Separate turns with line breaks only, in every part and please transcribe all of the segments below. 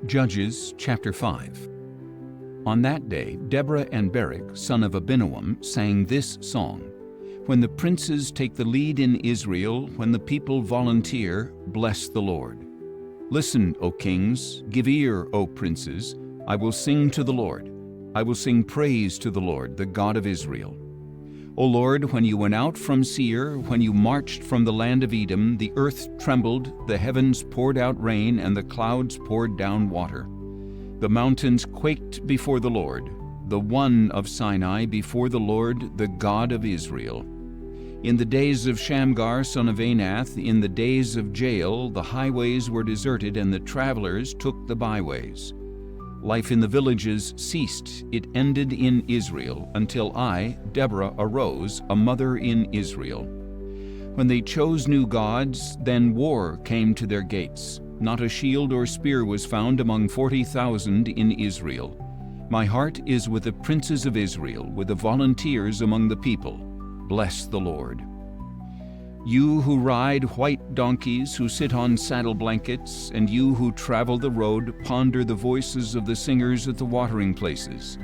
Judges chapter 5. On that day Deborah and Barak, son of Abinoam, sang this song. When the princes take the lead in Israel, when the people volunteer, bless the Lord. Listen, O kings, give ear, O princes, I will sing to the Lord. I will sing praise to the Lord, the God of Israel. O Lord, when you went out from Seir, when you marched from the land of Edom, the earth trembled, the heavens poured out rain, and the clouds poured down water. The mountains quaked before the Lord, the One of Sinai before the Lord, the God of Israel. In the days of Shamgar, son of Anath, in the days of Jael, the highways were deserted, and the travelers took the byways. Life in the villages ceased. It ended in Israel, until I, Deborah, arose, a mother in Israel. When they chose new gods, then war came to their gates. Not a shield or spear was found among 40,000 in Israel. My heart is with the princes of Israel, with the volunteers among the people. Bless the Lord. You who ride white donkeys, who sit on saddle blankets, and you who travel the road, ponder the voices of the singers at the watering places.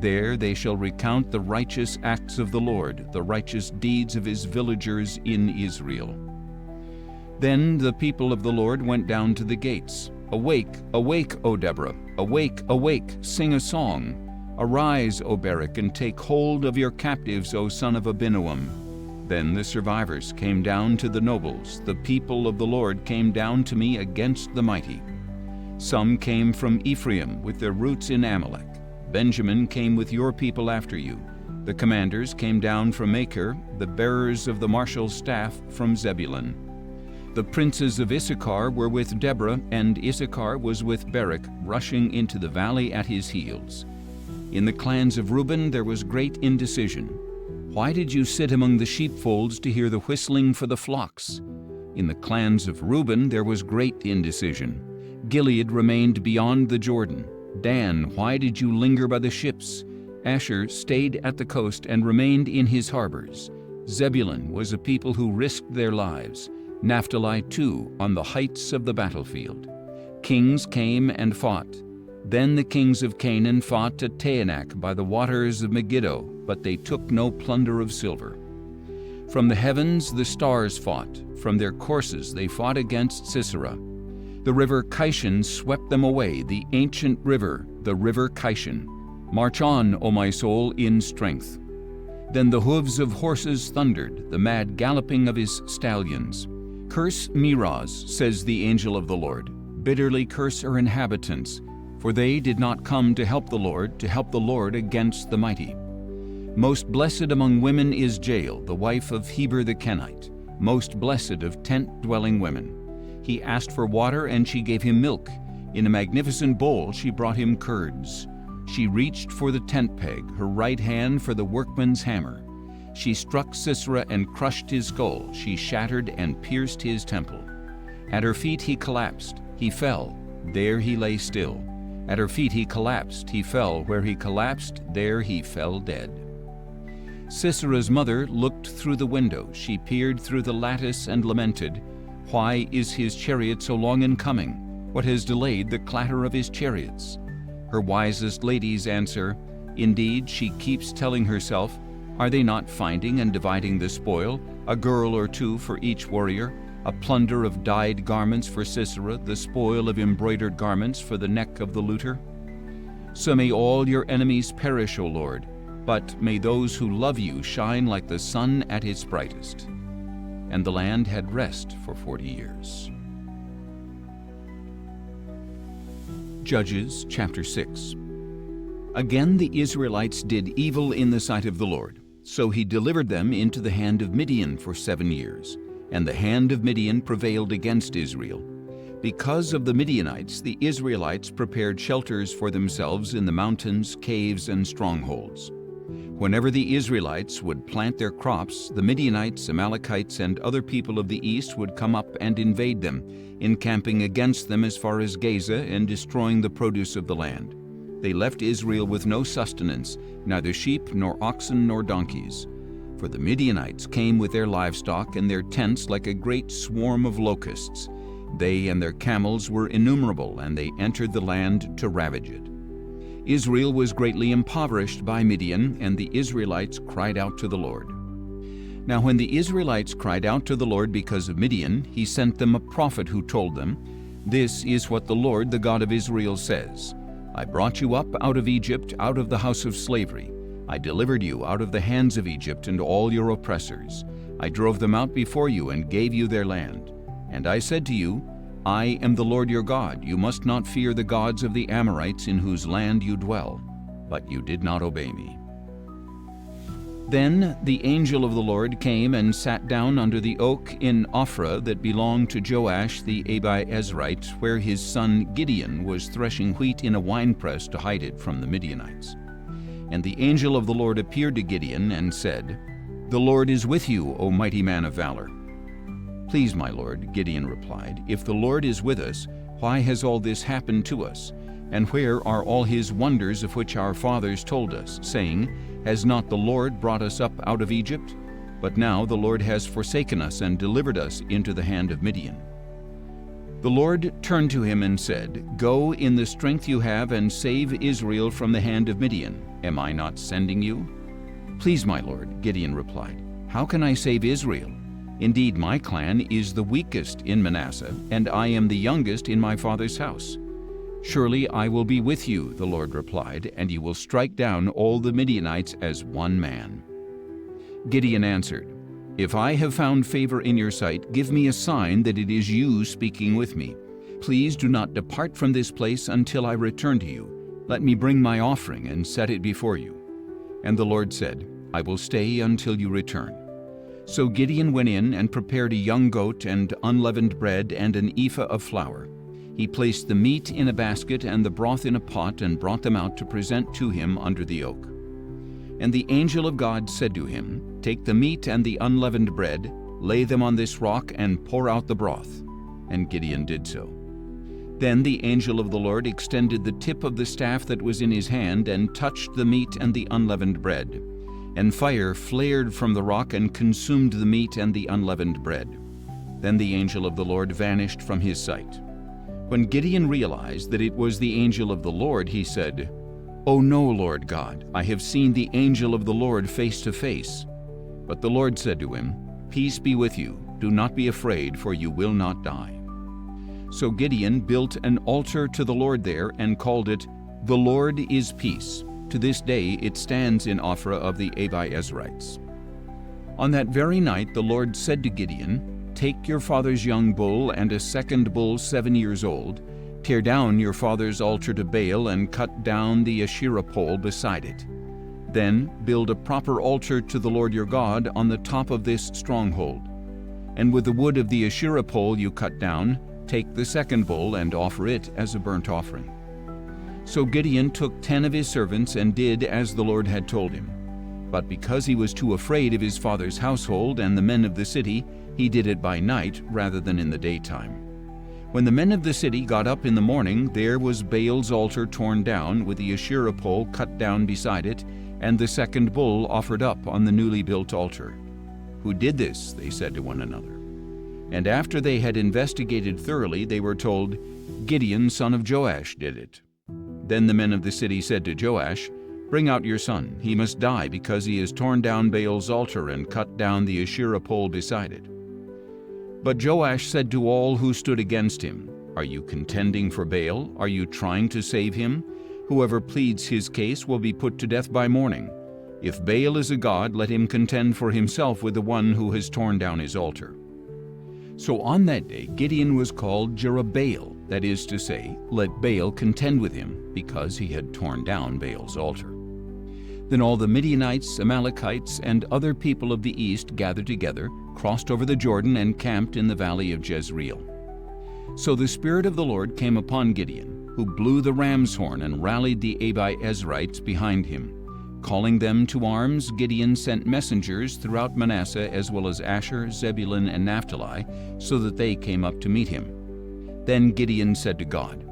There they shall recount the righteous acts of the Lord, the righteous deeds of his villagers in Israel. Then the people of the Lord went down to the gates. Awake, awake, O Deborah! Awake, awake, sing a song! Arise, O Barak, and take hold of your captives, O son of Abinoam. Then the survivors came down to the nobles. The people of the Lord came down to me against the mighty. Some came from Ephraim with their roots in Amalek. Benjamin came with your people after you. The commanders came down from Achor, the bearers of the marshal's staff from Zebulun. The princes of Issachar were with Deborah, and Issachar was with Barak, rushing into the valley at his heels. In the clans of Reuben there was great indecision. Why did you sit among the sheepfolds to hear the whistling for the flocks? In the clans of Reuben there was great indecision. Gilead remained beyond the Jordan. Dan, why did you linger by the ships? Asher stayed at the coast and remained in his harbors. Zebulun was a people who risked their lives. Naphtali too, on the heights of the battlefield. Kings came and fought. Then the kings of Canaan fought at Taanach by the waters of Megiddo, but they took no plunder of silver. From the heavens the stars fought. From their courses they fought against Sisera. The river Kishon swept them away, the ancient river, the river Kishon. March on, O my soul, in strength. Then the hooves of horses thundered, the mad galloping of his stallions. Curse Meroz, says the angel of the Lord. Bitterly curse her inhabitants, for they did not come to help the Lord against the mighty. Most blessed among women is Jael, the wife of Heber the Kenite, most blessed of tent-dwelling women. He asked for water, and she gave him milk. In a magnificent bowl she brought him curds. She reached for the tent peg, her right hand for the workman's hammer. She struck Sisera and crushed his skull. She shattered and pierced his temple. At her feet he collapsed. He fell. There he lay still. At her feet he collapsed. He fell. Where he collapsed, there he fell dead. Sisera's mother looked through the window. She peered through the lattice and lamented, "Why is his chariot so long in coming? What has delayed the clatter of his chariots?" Her wisest ladies answer, "Indeed, she keeps telling herself, are they not finding and dividing the spoil, a girl or two for each warrior? A plunder of dyed garments for Sisera, the spoil of embroidered garments for the neck of the looter? So may all your enemies perish, O Lord, but may those who love you shine like the sun at its brightest." And the land had rest for 40 years. Judges chapter 6. Again the Israelites did evil in the sight of the Lord, so he delivered them into the hand of Midian for 7 years. And the hand of Midian prevailed against Israel. Because of the Midianites, the Israelites prepared shelters for themselves in the mountains, caves, and strongholds. Whenever the Israelites would plant their crops, the Midianites, Amalekites, and other people of the east would come up and invade them, encamping against them as far as Gaza and destroying the produce of the land. They left Israel with no sustenance, neither sheep nor oxen nor donkeys. For the Midianites came with their livestock and their tents like a great swarm of locusts. They and their camels were innumerable, and they entered the land to ravage it. Israel was greatly impoverished by Midian, and the Israelites cried out to the Lord. Now when the Israelites cried out to the Lord because of Midian, he sent them a prophet who told them, "This is what the Lord, the God of Israel, says. I brought you up out of Egypt, out of the house of slavery. I delivered you out of the hands of Egypt and all your oppressors. I drove them out before you and gave you their land. And I said to you, I am the Lord your God. You must not fear the gods of the Amorites in whose land you dwell. But you did not obey me." Then the angel of the Lord came and sat down under the oak in Ophrah that belonged to Joash the Abiezrite, where his son Gideon was threshing wheat in a winepress to hide it from the Midianites. And the angel of the Lord appeared to Gideon and said, "The Lord is with you, O mighty man of valor." "Please, my lord," Gideon replied, "if the Lord is with us, why has all this happened to us? And where are all his wonders of which our fathers told us, saying, Has not the Lord brought us up out of Egypt? But now the Lord has forsaken us and delivered us into the hand of Midian." The Lord turned to him and said, "Go in the strength you have and save Israel from the hand of Midian. Am I not sending you?" "Please, my lord," Gideon replied, "how can I save Israel? Indeed, my clan is the weakest in Manasseh, and I am the youngest in my father's house." "Surely I will be with you," the Lord replied, "and you will strike down all the Midianites as one man." Gideon answered, "If I have found favor in your sight, give me a sign that it is you speaking with me. Please do not depart from this place until I return to you. Let me bring my offering and set it before you." And the Lord said, "I will stay until you return." So Gideon went in and prepared a young goat and unleavened bread and an ephah of flour. He placed the meat in a basket and the broth in a pot and brought them out to present to him under the oak. And the angel of God said to him, "Take the meat and the unleavened bread, lay them on this rock, and pour out the broth." And Gideon did so. Then the angel of the Lord extended the tip of the staff that was in his hand and touched the meat and the unleavened bread. And fire flared from the rock and consumed the meat and the unleavened bread. Then the angel of the Lord vanished from his sight. When Gideon realized that it was the angel of the Lord, he said, "Oh no, Lord God, I have seen the angel of the Lord face to face." But the Lord said to him, "Peace be with you. Do not be afraid, for you will not die." So Gideon built an altar to the Lord there and called it, "The Lord is Peace." To this day it stands in Ophrah of the Abiezrites. On that very night the Lord said to Gideon, "Take your father's young bull and a second bull 7 years old, tear down your father's altar to Baal and cut down the Asherah pole beside it. Then build a proper altar to the Lord your God on the top of this stronghold. And with the wood of the Asherah pole you cut down, take the second bull and offer it as a burnt offering." So Gideon took 10 of his servants and did as the Lord had told him. But because he was too afraid of his father's household and the men of the city, he did it by night rather than in the daytime. When the men of the city got up in the morning, there was Baal's altar torn down, with the Asherah pole cut down beside it, and the second bull offered up on the newly built altar. "Who did this?" they said to one another. And after they had investigated thoroughly, they were told, "Gideon, son of Joash, did it." Then the men of the city said to Joash, "Bring out your son. He must die because he has torn down Baal's altar and cut down the Asherah pole beside it." But Joash said to all who stood against him, "Are you contending for Baal? Are you trying to save him? Whoever pleads his case will be put to death by morning. If Baal is a god, let him contend for himself with the one who has torn down his altar." So on that day Gideon was called Jerubbaal, that is to say, "Let Baal contend with him," because he had torn down Baal's altar. Then all the Midianites, Amalekites, and other people of the east gathered together, crossed over the Jordan, and camped in the valley of Jezreel. So the Spirit of the Lord came upon Gideon, who blew the ram's horn and rallied the Abiezrites behind him. Calling them to arms, Gideon sent messengers throughout Manasseh as well as Asher, Zebulun, and Naphtali, so that they came up to meet him. Then Gideon said to God,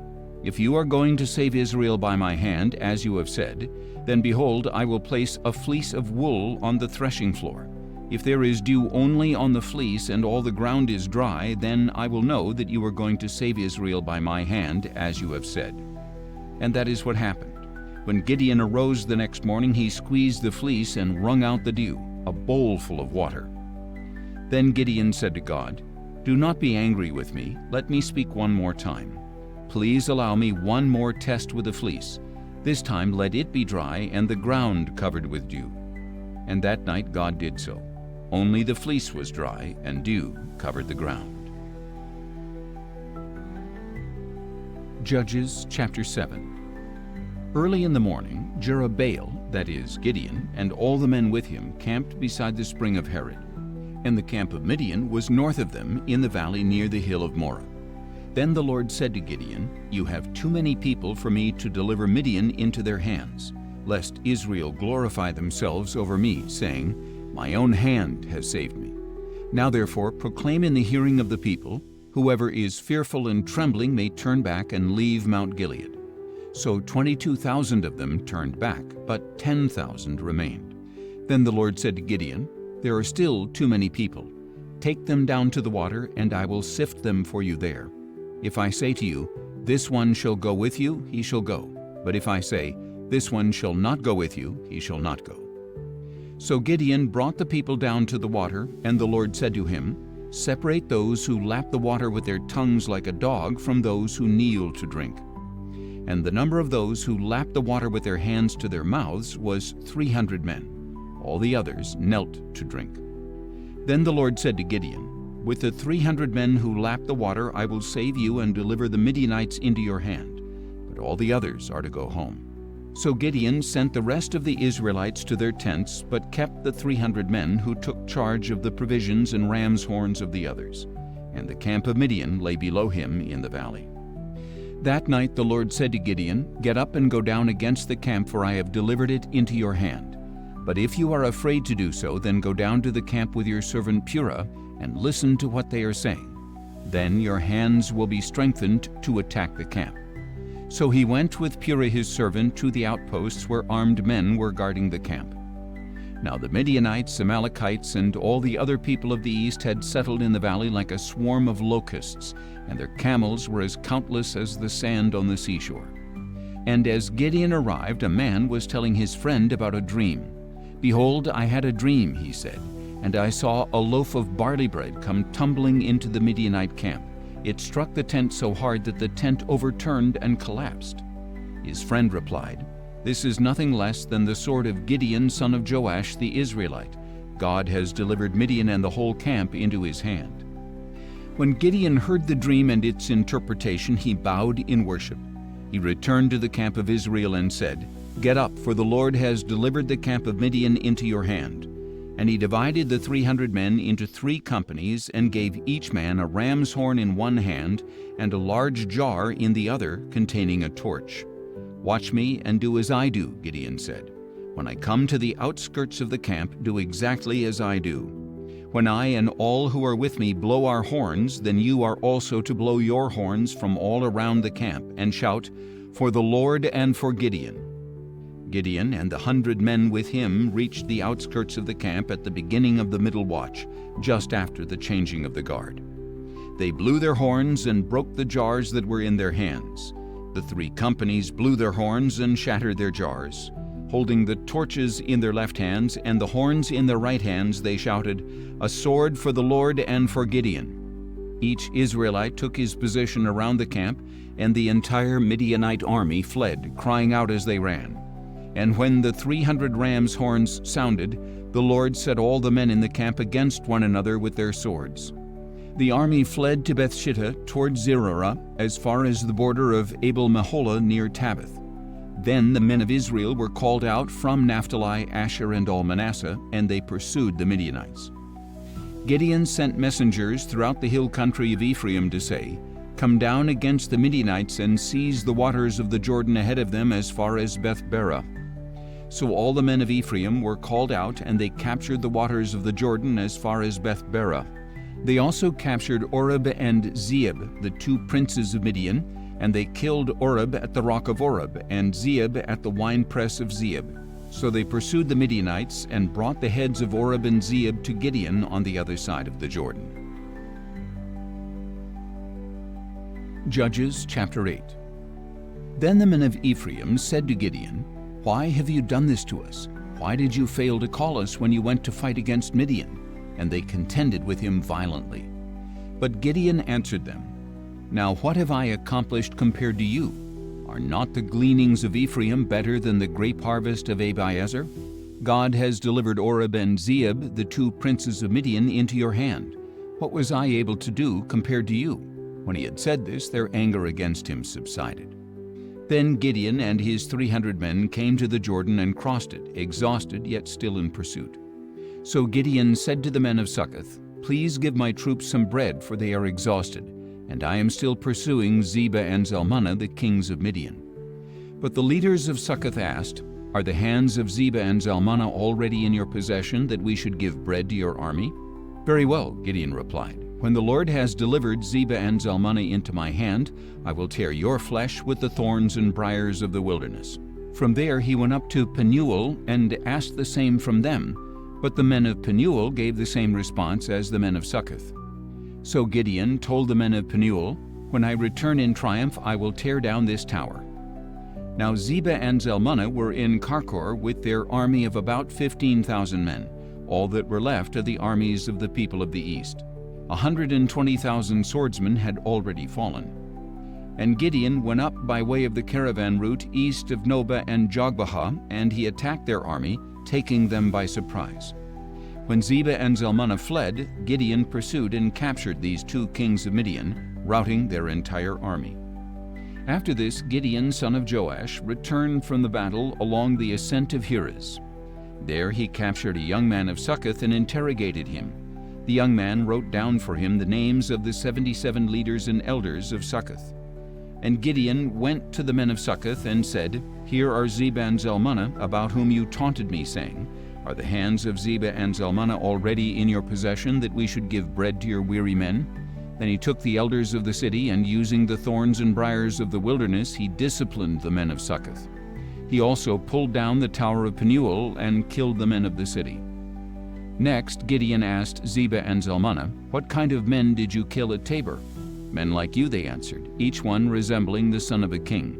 "If you are going to save Israel by my hand, as you have said, then behold, I will place a fleece of wool on the threshing floor. If there is dew only on the fleece and all the ground is dry, then I will know that you are going to save Israel by my hand, as you have said." And that is what happened. When Gideon arose the next morning, he squeezed the fleece and wrung out the dew, a bowl full of water. Then Gideon said to God, "Do not be angry with me. Let me speak one more time. Please allow me one more test with the fleece. This time let it be dry and the ground covered with dew." And that night God did so. Only the fleece was dry, and dew covered the ground. Judges chapter 7. Early in the morning, Jerubbaal, that is, Gideon, and all the men with him camped beside the spring of Harod. And the camp of Midian was north of them in the valley near the hill of Moreh. Then the Lord said to Gideon, "You have too many people for me to deliver Midian into their hands, lest Israel glorify themselves over me, saying, 'My own hand has saved me.' Now therefore proclaim in the hearing of the people, 'Whoever is fearful and trembling may turn back and leave Mount Gilead.' So 22,000 of them turned back, but 10,000 remained. Then the Lord said to Gideon, "There are still too many people. Take them down to the water, and I will sift them for you there. If I say to you, 'This one shall go with you,' he shall go. But if I say, 'This one shall not go with you,' he shall not go." So Gideon brought the people down to the water, and the Lord said to him, "Separate those who lap the water with their tongues like a dog from those who kneel to drink." And the number of those who lapped the water with their hands to their mouths was 300 men. All the others knelt to drink. Then the Lord said to Gideon, "With the 300 men who lapped the water I will save you and deliver the Midianites into your hand, but all the others are to go home." So Gideon sent the rest of the Israelites to their tents, but kept the 300 men who took charge of the provisions and ram's horns of the others. And the camp of Midian lay below him in the valley. That night the Lord said to Gideon, "Get up and go down against the camp, for I have delivered it into your hand. But if you are afraid to do so, then go down to the camp with your servant Purah and listen to what they are saying. Then your hands will be strengthened to attack the camp." So he went with Purah his servant to the outposts where armed men were guarding the camp. Now the Midianites, Amalekites, and all the other people of the east had settled in the valley like a swarm of locusts, and their camels were as countless as the sand on the seashore. And as Gideon arrived, a man was telling his friend about a dream. "Behold, I had a dream," he said, "and I saw a loaf of barley bread come tumbling into the Midianite camp. It struck the tent so hard that the tent overturned and collapsed." His friend replied, "This is nothing less than the sword of Gideon, son of Joash the Israelite. God has delivered Midian and the whole camp into his hand." When Gideon heard the dream and its interpretation, he bowed in worship. He returned to the camp of Israel and said, "Get up, for the Lord has delivered the camp of Midian into your hand." And he divided the 300 men into 3 companies and gave each man a ram's horn in one hand and a large jar in the other containing a torch. "Watch me and do as I do," Gideon said. "When I come to the outskirts of the camp, do exactly as I do. When I and all who are with me blow our horns, then you are also to blow your horns from all around the camp, and shout, 'For the Lord and for Gideon.'" Gideon and the 100 men with him reached the outskirts of the camp at the beginning of the middle watch, just after the changing of the guard. They blew their horns and broke the jars that were in their hands. The 3 companies blew their horns and shattered their jars. Holding the torches in their left hands and the horns in their right hands, they shouted, "A sword for the Lord and for Gideon." Each Israelite took his position around the camp, and the entire Midianite army fled, crying out as they ran. And when the 300 rams' horns sounded, the Lord set all the men in the camp against one another with their swords. The army fled to Bethshittah toward Zerorah, as far as the border of Abel-Meholah near Tabbath. Then the men of Israel were called out from Naphtali, Asher, and all Manasseh, and they pursued the Midianites. Gideon sent messengers throughout the hill country of Ephraim to say, "Come down against the Midianites and seize the waters of the Jordan ahead of them as far as Beth-barah." So all the men of Ephraim were called out, and they captured the waters of the Jordan as far as Beth-barah. They also captured Oreb and Zeeb, the 2 princes of Midian, and they killed Oreb at the rock of Oreb, and Zeeb at the winepress of Zeeb. So they pursued the Midianites and brought the heads of Oreb and Zeeb to Gideon on the other side of the Jordan. Judges chapter 8. Then the men of Ephraim said to Gideon, "Why have you done this to us? Why did you fail to call us when you went to fight against Midian?" And they contended with him violently. But Gideon answered them, "Now what have I accomplished compared to you? Are not the gleanings of Ephraim better than the grape harvest of Abiezer? God has delivered Oreb and Zeeb, the two princes of Midian, into your hand. What was I able to do compared to you?" When he had said this, their anger against him subsided. Then Gideon and his 300 men came to the Jordan and crossed it, exhausted yet still in pursuit. So Gideon said to the men of Succoth, "Please give my troops some bread, for they are exhausted, and I am still pursuing Zebah and Zalmunna, the kings of Midian." But the leaders of Succoth asked, "Are the hands of Zebah and Zalmunna already in your possession, that we should give bread to your army?" "Very well," Gideon replied. "When the Lord has delivered Zebah and Zalmunna into my hand, I will tear your flesh with the thorns and briars of the wilderness." From there he went up to Penuel and asked the same from them, but the men of Penuel gave the same response as the men of Succoth. So Gideon told the men of Penuel, "When I return in triumph, I will tear down this tower." Now Zebah and Zalmunna were in Karkor with their army of about 15,000 men, all that were left of the armies of the people of the east. 120,000 swordsmen had already fallen. And Gideon went up by way of the caravan route east of Nobah and Jogbehah, and he attacked their army, taking them by surprise. When Zebah and Zalmunna fled, Gideon pursued and captured these two kings of Midian, routing their entire army. After this, Gideon, son of Joash, returned from the battle along the ascent of Heres. There he captured a young man of Succoth and interrogated him. The young man wrote down for him the names of the 77 leaders and elders of Succoth. And Gideon went to the men of Succoth and said, "Here are Zebah and Zalmunna, about whom you taunted me, saying, 'Are the hands of Zebah and Zalmunna already in your possession, that we should give bread to your weary men?' Then he took the elders of the city, and using the thorns and briars of the wilderness, he disciplined the men of Succoth. He also pulled down the tower of Penuel and killed the men of the city." Next, Gideon asked Zebah and Zalmunna, "What kind of men did you kill at Tabor?" "Men like you," they answered, each one resembling the son of a king.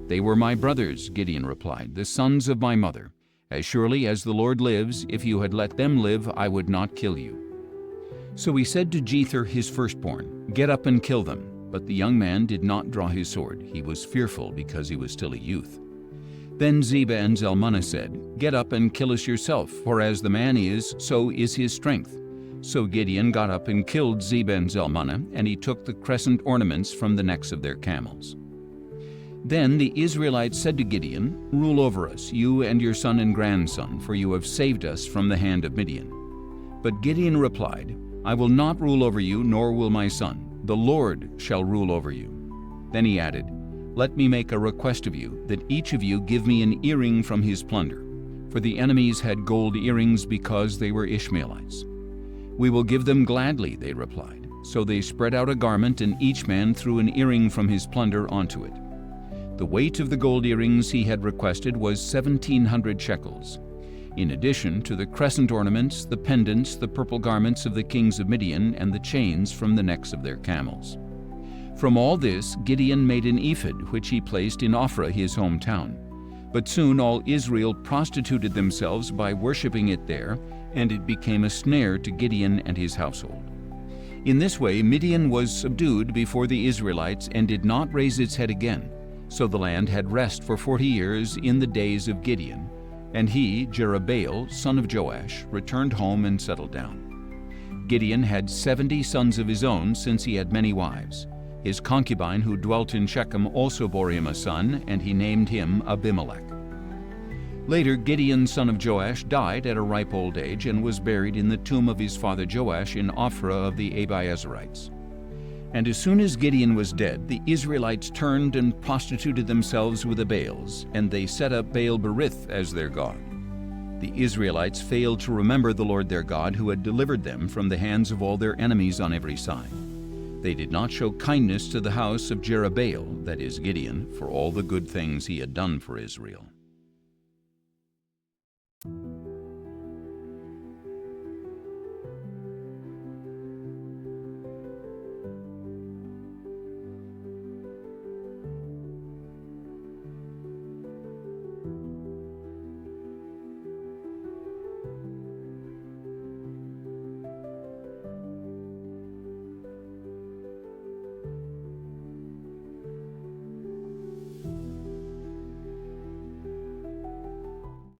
"They were my brothers," Gideon replied, "the sons of my mother. As surely as the Lord lives, if you had let them live, I would not kill you." So he said to Jether his firstborn, "Get up and kill them." But the young man did not draw his sword. He was fearful because he was still a youth. Then Zebah and Zalmunna said, "Get up and kill us yourself, for as the man is, so is his strength." So Gideon got up and killed Zebah and Zalmunna, and he took the crescent ornaments from the necks of their camels. Then the Israelites said to Gideon, "Rule over us, you and your son and grandson, for you have saved us from the hand of Midian." But Gideon replied, "I will not rule over you, nor will my son. The Lord shall rule over you." Then he added, "Let me make a request of you, that each of you give me an earring from his plunder." For the enemies had gold earrings because they were Ishmaelites. "We will give them gladly," they replied. So they spread out a garment, and each man threw an earring from his plunder onto it. The weight of the gold earrings he had requested was 1,700 shekels. In addition to the crescent ornaments, the pendants, the purple garments of the kings of Midian, and the chains from the necks of their camels. From all this, Gideon made an ephod, which he placed in Ophrah, his hometown. But soon all Israel prostituted themselves by worshiping it there, and it became a snare to Gideon and his household. In this way, Midian was subdued before the Israelites and did not raise its head again. So the land had rest for 40 years in the days of Gideon, and he, Jerubbaal, son of Joash, returned home and settled down. Gideon had 70 sons of his own, since he had many wives. His concubine who dwelt in Shechem also bore him a son, and he named him Abimelech. Later, Gideon, son of Joash, died at a ripe old age and was buried in the tomb of his father Joash in Ophrah of the Abiezerites. And as soon as Gideon was dead, the Israelites turned and prostituted themselves with the Baals, and they set up Baal-berith as their god. The Israelites failed to remember the Lord their God, who had delivered them from the hands of all their enemies on every side. They did not show kindness to the house of Jerubbaal, that is Gideon, for all the good things he had done for Israel.